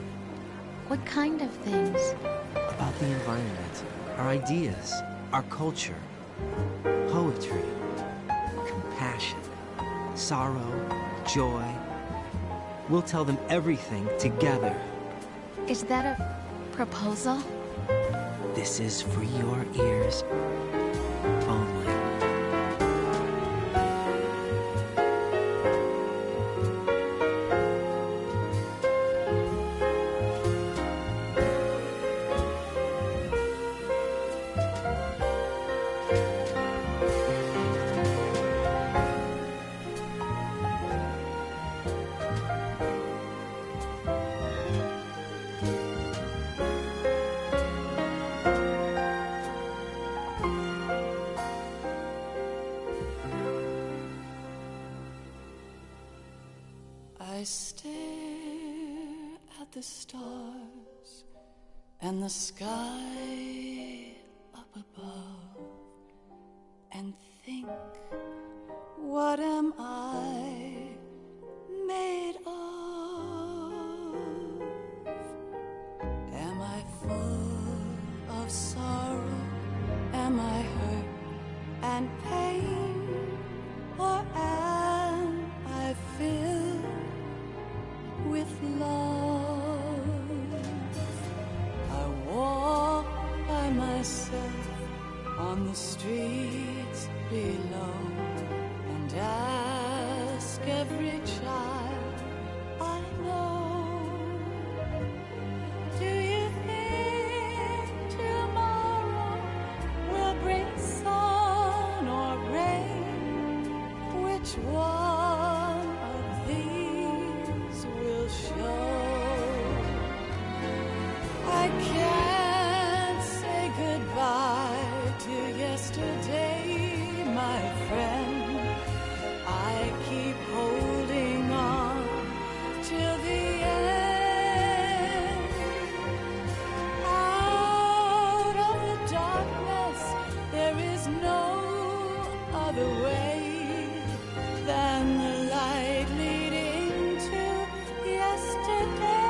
What kind of things? About the environment, our ideas, our culture, poetry, compassion, sorrow, joy. We'll tell them everything together. Is that a proposal? This is for your ears only. at the stars and the sky up above and think, what am I made of? Am I full of sorrow? Am I hurt and pain? Or am I filled with love? I walk by myself on the streets below and ask every child I know, do you think tomorrow will bring sun or rain? Which one of these will show? I can't say goodbye to yesterday, my friend. I keep holding on till the end. Out of the darkness, there is no other way than the light leading to yesterday.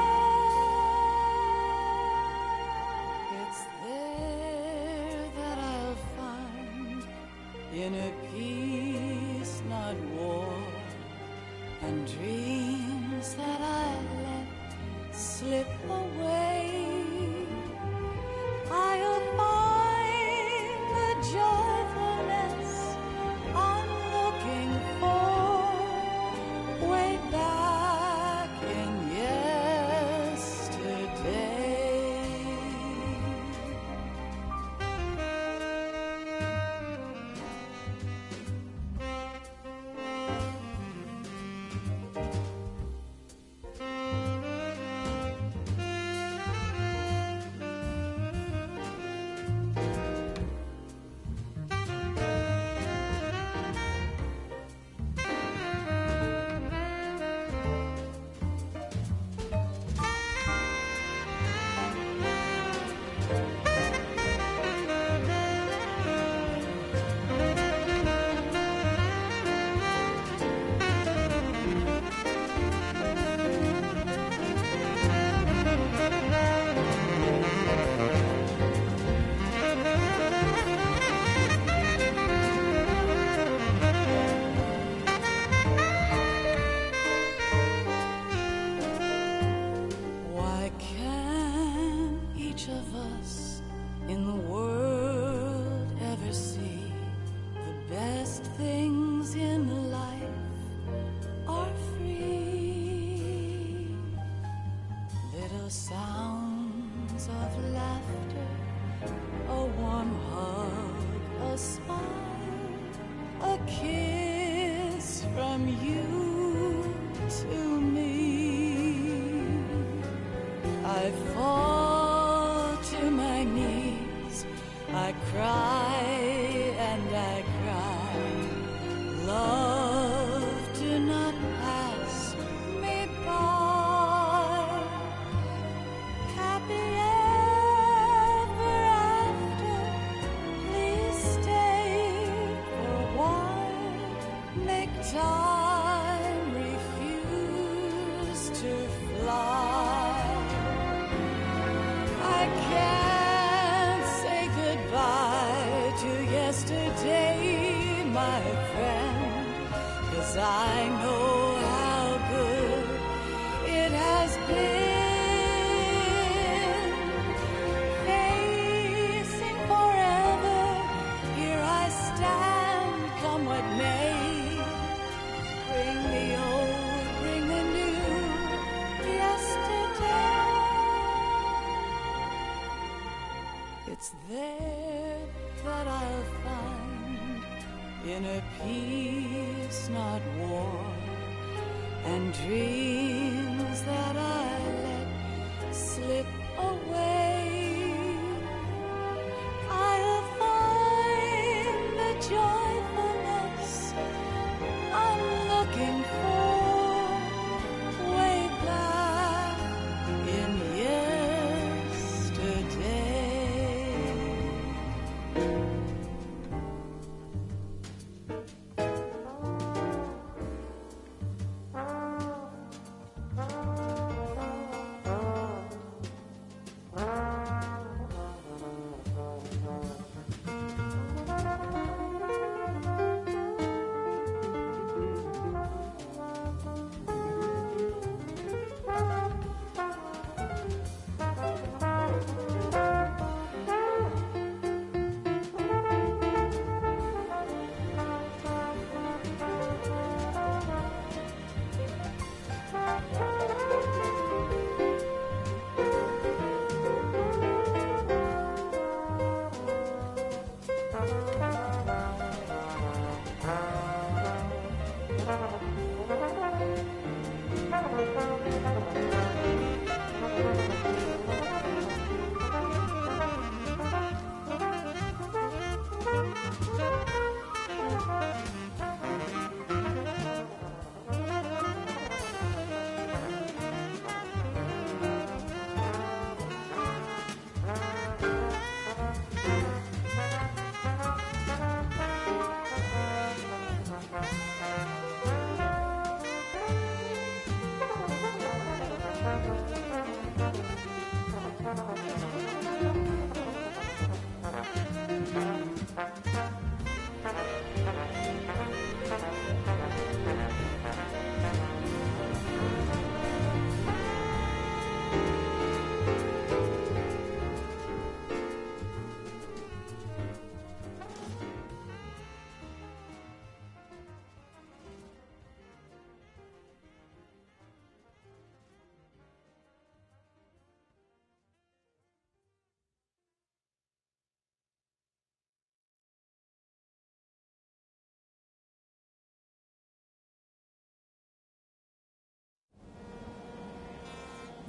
It's there that I'll find inner peace, not war, and dreams that I let slip away. I'll find the joyfulness I'm looking for way back in yesterday. Why can't each of us in the world ever see the best things in life are free? Little sounds of laughter, a warm hug, a smile, a kiss from you to me. I fall to my knees, I cry and I cry. Love, do not pass me by. Happy ever after, please stay for a while. Make time, refuse to fly. I can't say goodbye to yesterday, my friend, 'cause I know how good it has been. Facing forever, here I stand, come what may. Bring the old, bring the new, yesterday. It's there that I'll find inner peace, not war, and dreams that I let slip away. I'll find the joyfulness I'm looking for way back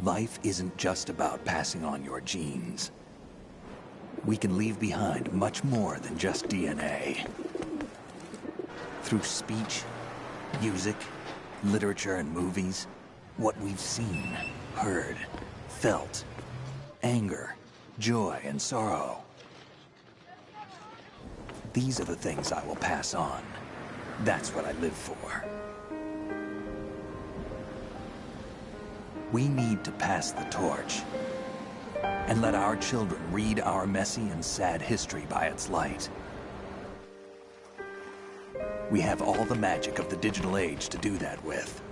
Life isn't just about passing on your genes. We can leave behind much more than just DNA. Through speech, music, literature, and movies, what we've seen, heard, felt, anger, joy, and sorrow. These are the things I will pass on. That's what I live for. We need to pass the torch and let our children read our messy and sad history by its light. We have all the magic of the digital age to do that with.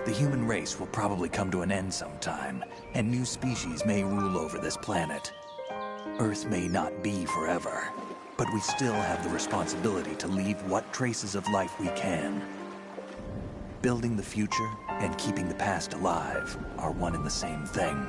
The human race will probably come to an end sometime, and new species may rule over this planet. Earth may not be forever, but we still have the responsibility to leave what traces of life we can. Building the future and keeping the past alive are one and the same thing.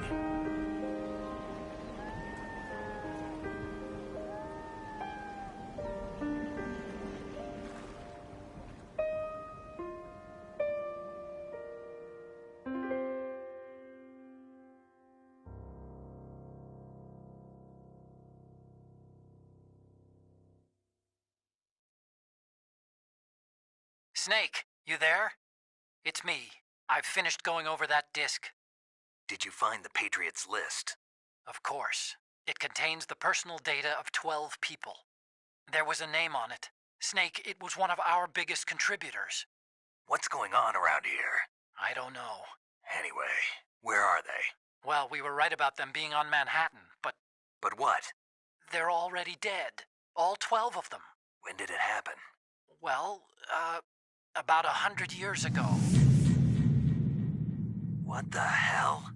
Snake, you there? It's me. I've finished going over that disk. Did you find the Patriots list? Of course. It contains the personal data of 12 people. There was a name on it. Snake, it was one of our biggest contributors. What's going on around here? I don't know. Anyway, where are they? Well, we were right about them being on Manhattan, but... But what? They're already dead. All 12 of them. When did it happen? Well, about 100 years ago. What the hell?